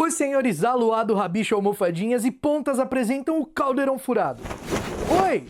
Os senhores Aluado, Rabicho, Almofadinhas e Pontas apresentam o Caldeirão Furado. Oi!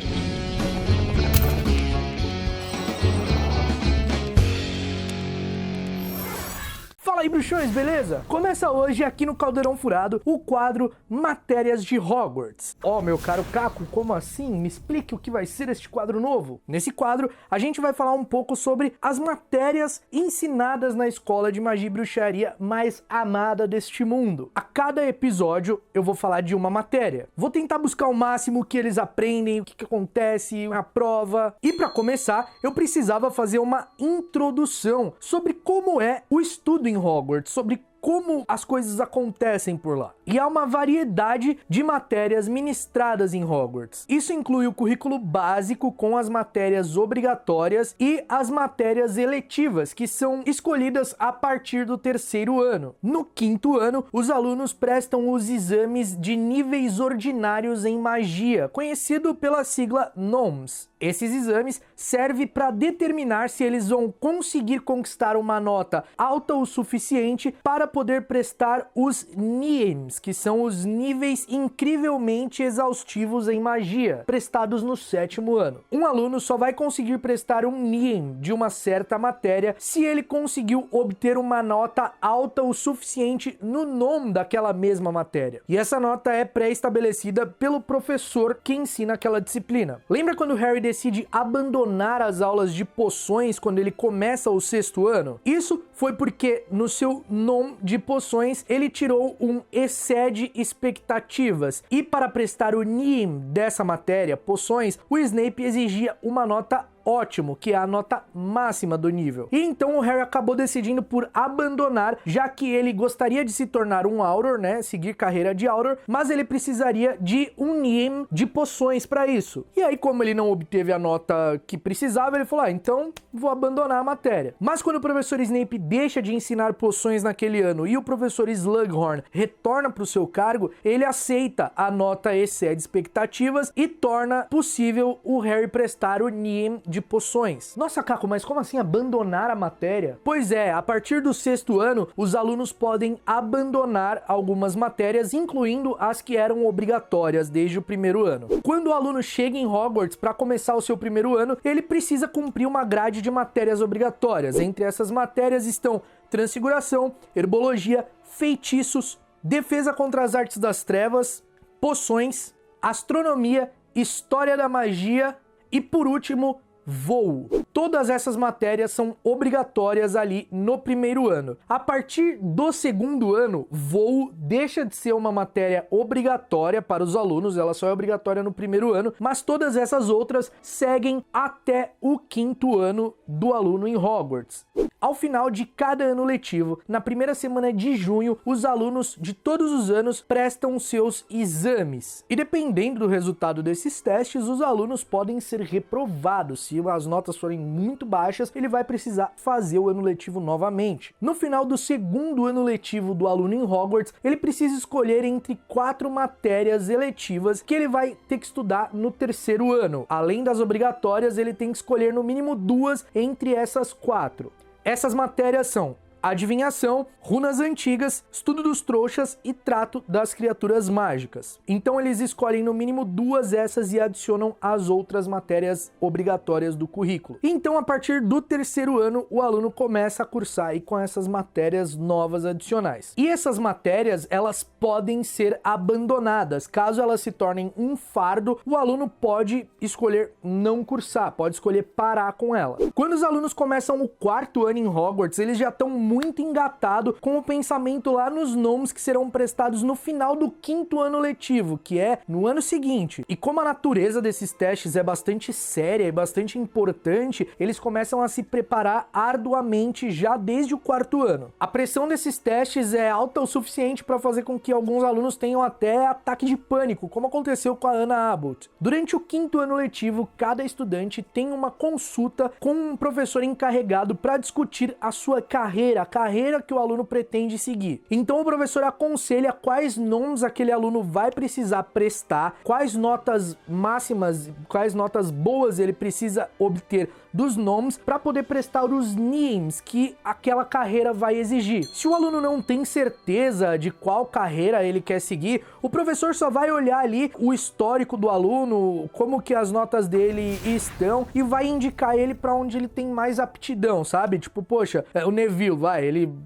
Fala aí, bruxões, beleza? Começa hoje aqui no Caldeirão Furado o quadro Matérias de Hogwarts. Meu caro Caco, como assim? Me explique o que vai ser este quadro novo. Nesse quadro, a gente vai falar um pouco sobre as matérias ensinadas na escola de magia e bruxaria mais amada deste mundo. A cada episódio, eu vou falar de uma matéria. Vou tentar buscar o máximo que eles aprendem, o que acontece na prova. E para começar, eu precisava fazer uma introdução sobre como é o estudo em Hogwarts, sobre como as coisas acontecem por lá. E há uma variedade de matérias ministradas em Hogwarts. Isso inclui o currículo básico com as matérias obrigatórias e as matérias eletivas, que são escolhidas a partir do terceiro ano. No quinto ano, os alunos prestam os exames de níveis ordinários em magia, conhecido pela sigla NOMS. Esses exames servem para determinar se eles vão conseguir conquistar uma nota alta o suficiente para poder prestar os NIEMs, que são os níveis incrivelmente exaustivos em magia, prestados no sétimo ano. Um aluno só vai conseguir prestar um NIEM de uma certa matéria se ele conseguiu obter uma nota alta o suficiente no NOM daquela mesma matéria. E essa nota é pré-estabelecida pelo professor que ensina aquela disciplina. Lembra quando o Harry decide abandonar as aulas de poções quando ele começa o sexto ano? Isso foi porque no seu NOM de poções ele tirou um excede expectativas, e para prestar o NIEM dessa matéria, poções, o Snape exigia uma nota ótimo, que é a nota máxima do nível. E então o Harry acabou decidindo por abandonar, já que ele gostaria de se tornar um Auror, né, seguir carreira de Auror, mas ele precisaria de um NIEM de poções para isso. E aí, como ele não obteve a nota que precisava, ele falou, então vou abandonar a matéria. Mas quando o professor Snape deixa de ensinar poções naquele ano e o professor Slughorn retorna para o seu cargo, ele aceita a nota excede expectativas e torna possível o Harry prestar o NIEM de poções. Nossa, Caco, mas como assim abandonar a matéria? Pois é, a partir do sexto ano, os alunos podem abandonar algumas matérias, incluindo as que eram obrigatórias desde o primeiro ano. Quando o aluno chega em Hogwarts para começar o seu primeiro ano, ele precisa cumprir uma grade de matérias obrigatórias. Entre essas matérias estão transfiguração, herbologia, feitiços, defesa contra as artes das trevas, poções, astronomia, história da magia e, por último, voo. Todas essas matérias são obrigatórias ali no primeiro ano. A partir do segundo ano, voo deixa de ser uma matéria obrigatória para os alunos, ela só é obrigatória no primeiro ano, mas todas essas outras seguem até o quinto ano do aluno em Hogwarts. Ao final de cada ano letivo, na primeira semana de junho, os alunos de todos os anos prestam seus exames. E dependendo do resultado desses testes, os alunos podem ser reprovados. Se as notas forem muito baixas, ele vai precisar fazer o ano letivo novamente. No final do segundo ano letivo do aluno em Hogwarts, ele precisa escolher entre 4 matérias eletivas que ele vai ter que estudar no terceiro ano. Além das obrigatórias, ele tem que escolher no mínimo 2 entre essas 4. Essas matérias são adivinhação, runas antigas, estudo dos trouxas e trato das criaturas mágicas. Então eles escolhem no mínimo 2 dessas e adicionam as outras matérias obrigatórias do currículo. Então a partir do terceiro ano o aluno começa a cursar aí com essas matérias novas adicionais. E essas matérias elas podem ser abandonadas. Caso elas se tornem um fardo, o aluno pode escolher não cursar, pode escolher parar com ela. Quando os alunos começam o quarto ano em Hogwarts, eles já estão muito engatado com o pensamento lá nos nomes que serão prestados no final do quinto ano letivo, que é no ano seguinte. E como a natureza desses testes é bastante séria e bastante importante, eles começam a se preparar arduamente já desde o quarto ano. A pressão desses testes é alta o suficiente para fazer com que alguns alunos tenham até ataque de pânico, como aconteceu com a Anna Abbott. Durante o quinto ano letivo, cada estudante tem uma consulta com um professor encarregado para discutir a sua carreira a carreira que o aluno pretende seguir. Então o professor aconselha quais nomes aquele aluno vai precisar prestar, quais notas máximas, quais notas boas ele precisa obter dos nomes para poder prestar os NIEMs que aquela carreira vai exigir. Se o aluno não tem certeza de qual carreira ele quer seguir, o professor só vai olhar ali o histórico do aluno, como que as notas dele estão e vai indicar ele para onde ele tem mais aptidão, sabe? Tipo, poxa, o Neville,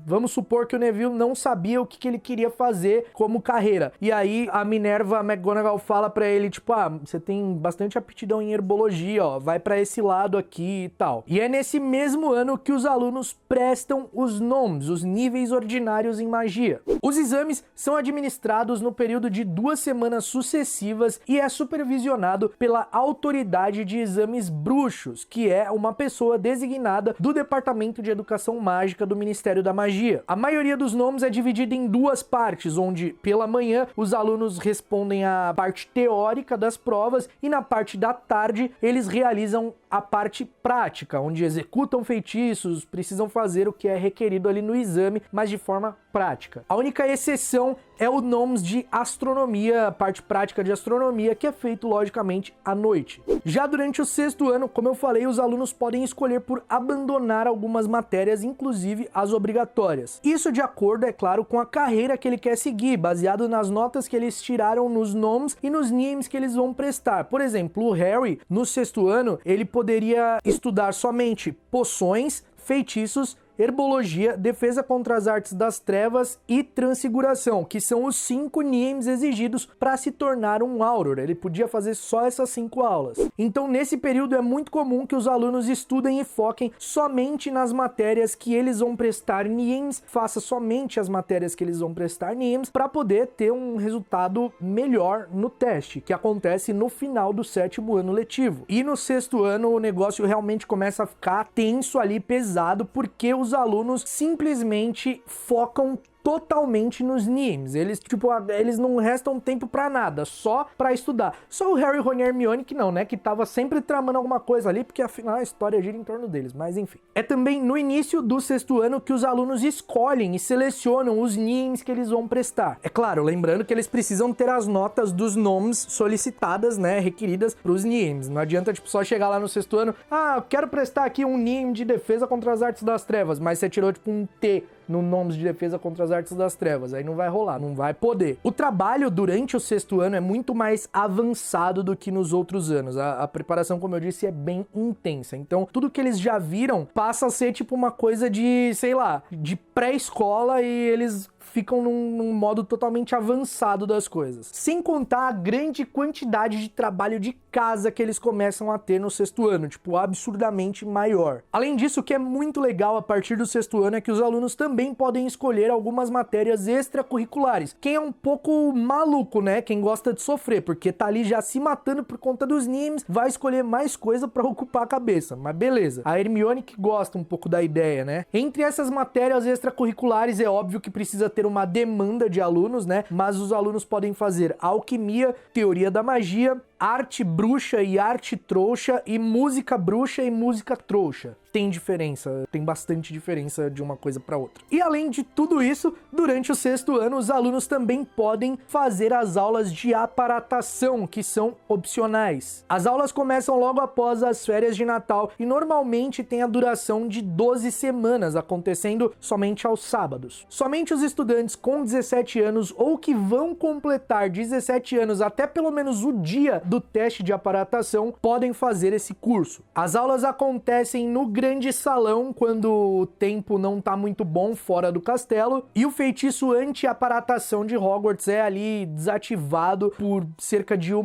vamos supor que o Neville não sabia o que ele queria fazer como carreira. E aí a Minerva McGonagall fala para ele, tipo, você tem bastante aptidão em herbologia, ó, vai para esse lado aqui e tal. E é nesse mesmo ano que os alunos prestam os nomes, os níveis ordinários em magia. Os exames são administrados no período de 2 semanas sucessivas e é supervisionado pela Autoridade de Exames Bruxos, que é uma pessoa designada do Departamento de Educação Mágica do Ministério da Magia. A maioria dos nomes é dividida em 2 partes, onde pela manhã os alunos respondem a parte teórica das provas e na parte da tarde eles realizam a parte prática, onde executam feitiços, precisam fazer o que é requerido ali no exame, mas de forma prática. A única exceção é o NOMS de astronomia, a parte prática de astronomia, que é feito logicamente à noite. Já durante o 6º ano, como eu falei, os alunos podem escolher por abandonar algumas matérias, inclusive as obrigatórias. Isso de acordo, é claro, com a carreira que ele quer seguir, baseado nas notas que eles tiraram nos NOMS e nos NIEMs que eles vão prestar. Por exemplo, o Harry, no 6º ano, ele poderia estudar somente poções, feitiços, herbologia, defesa contra as artes das trevas e transfiguração, que são os 5 NIEMs exigidos para se tornar um Auror. Ele podia fazer só essas 5 aulas. Então, nesse período é muito comum que os alunos estudem e foquem somente nas matérias que eles vão prestar NIEMs, faça somente as matérias que eles vão prestar NIEMs para poder ter um resultado melhor no teste, que acontece no final do 7º ano letivo. E no 6º ano o negócio realmente começa a ficar tenso ali, pesado, porque os alunos simplesmente focam totalmente nos NIEMs. Eles não restam tempo pra nada, só pra estudar. Só o Harry, Ron e Hermione que não, né? Que tava sempre tramando alguma coisa ali, porque afinal a história gira em torno deles, mas enfim. É também no início do 6º ano que os alunos escolhem e selecionam os NIEMs que eles vão prestar. É claro, lembrando que eles precisam ter as notas dos nomes solicitadas, né? Requeridas pros NIEMs. Não adianta, só chegar lá no 6º ano, eu quero prestar aqui um NIEM de defesa contra as artes das trevas, mas você tirou, um T no nomes de defesa contra as artes das trevas, aí não vai rolar, não vai poder. O trabalho durante o 6º ano é muito mais avançado do que nos outros anos. A preparação, como eu disse, é bem intensa. Então, tudo que eles já viram passa a ser uma coisa de, sei lá, de pré-escola, e eles ficam num modo totalmente avançado das coisas. Sem contar a grande quantidade de trabalho de casa que eles começam a ter no 6º ano, absurdamente maior. Além disso, o que é muito legal a partir do 6º ano é que os alunos também podem escolher algumas matérias extracurriculares. Quem é um pouco maluco, né? Quem gosta de sofrer, porque tá ali já se matando por conta dos NIEMs, vai escolher mais coisa pra ocupar a cabeça. Mas beleza. A Hermione que gosta um pouco da ideia, né? Entre essas matérias extracurriculares, é óbvio que precisa ter uma demanda de alunos, né? Mas os alunos podem fazer alquimia, teoria da magia, arte bruxa e arte trouxa, e música bruxa e música trouxa. Tem diferença, tem bastante diferença de uma coisa para outra. E além de tudo isso, durante o 6º ano, os alunos também podem fazer as aulas de aparatação, que são opcionais. As aulas começam logo após as férias de Natal e normalmente tem a duração de 12 semanas, acontecendo somente aos sábados. Somente os estudantes com 17 anos ou que vão completar 17 anos até pelo menos o dia do teste de aparatação podem fazer esse curso. As aulas acontecem no grande salão quando o tempo não tá muito bom fora do castelo, e o feitiço anti-aparatação de Hogwarts é ali desativado por cerca de 1h,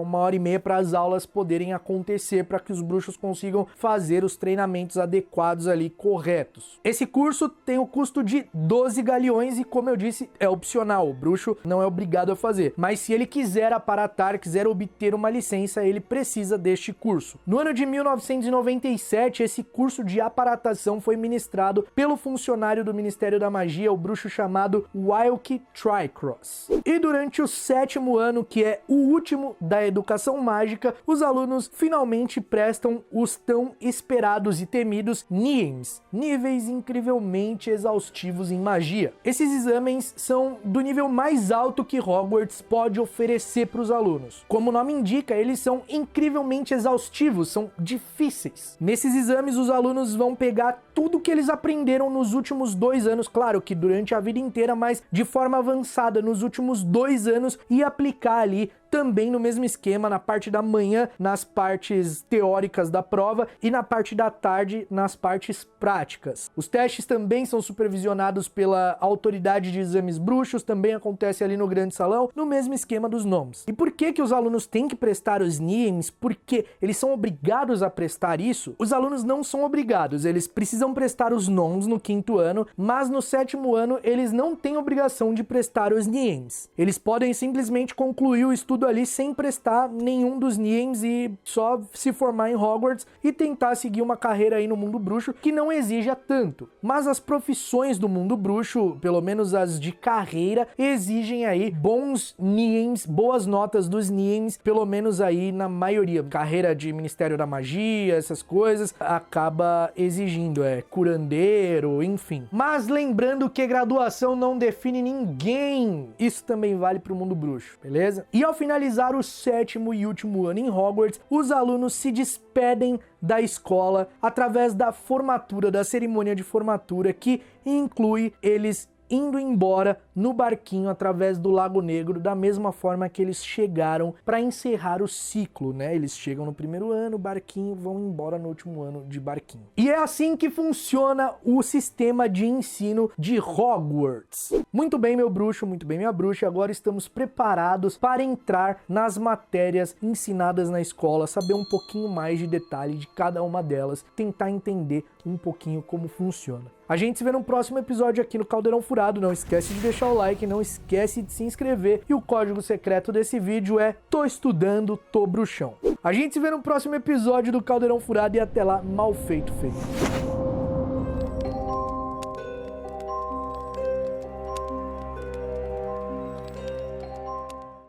1h30 para as aulas poderem acontecer, para que os bruxos consigam fazer os treinamentos adequados ali, corretos. Esse curso tem o custo de 12 galeões e, como eu disse, é opcional, o bruxo não é obrigado a fazer, mas se ele quiser aparatar, quiser obter uma licença, ele precisa deste curso. No ano de 1997, esse curso de aparatação foi ministrado pelo funcionário do Ministério da Magia, o bruxo chamado Wilkie Twycross. E durante o 7º ano, que é o último da educação mágica, os alunos finalmente prestam os tão esperados e temidos NIEMs, níveis incrivelmente exaustivos em magia. Esses exames são do nível mais alto que Hogwarts pode oferecer para os alunos. Como o nome indica, eles são incrivelmente exaustivos, são difíceis. Nesses exames, os alunos vão pegar tudo que eles aprenderam nos últimos 2 anos, claro que durante a vida inteira, mas de forma avançada nos últimos 2 anos, e aplicar ali também no mesmo esquema, na parte da manhã, nas partes teóricas da prova, e na parte da tarde, nas partes práticas. Os testes também são supervisionados pela autoridade de exames bruxos, também acontece ali no grande salão, no mesmo esquema dos nomes. E por que os alunos têm que prestar os NIEMs? Porque eles são obrigados a prestar isso? Os alunos não são obrigados, eles precisam prestar os NOMs no 5º ano, mas no 7º ano eles não têm obrigação de prestar os NIEMs. Eles podem simplesmente concluir o estudo ali sem prestar nenhum dos NIEMs e só se formar em Hogwarts e tentar seguir uma carreira aí no mundo bruxo que não exija tanto. Mas as profissões do mundo bruxo, pelo menos as de carreira, exigem aí bons NIEMs, boas notas dos NIEMs, pelo menos aí na maioria. Carreira de Ministério da Magia, essas coisas, acaba exigindo, curandeiro, enfim. Mas lembrando que graduação não define ninguém. Isso também vale para o mundo bruxo, beleza? E ao finalizar o 7º e último ano em Hogwarts, os alunos se despedem da escola através da formatura, da cerimônia de formatura, que inclui eles indo embora no barquinho através do Lago Negro, da mesma forma que eles chegaram para encerrar o ciclo, né? Eles chegam no 1º ano, barquinho, vão embora no último ano de barquinho. E é assim que funciona o sistema de ensino de Hogwarts. Muito bem, meu bruxo, muito bem, minha bruxa, agora estamos preparados para entrar nas matérias ensinadas na escola, saber um pouquinho mais de detalhe de cada uma delas, tentar entender um pouquinho como funciona. A gente se vê no próximo episódio aqui no Caldeirão Furado. Não esquece de deixar o like, não esquece de se inscrever. E o código secreto desse vídeo é Tô Estudando, Tô Bruxão. A gente se vê no próximo episódio do Caldeirão Furado e até lá, mal feito, feito.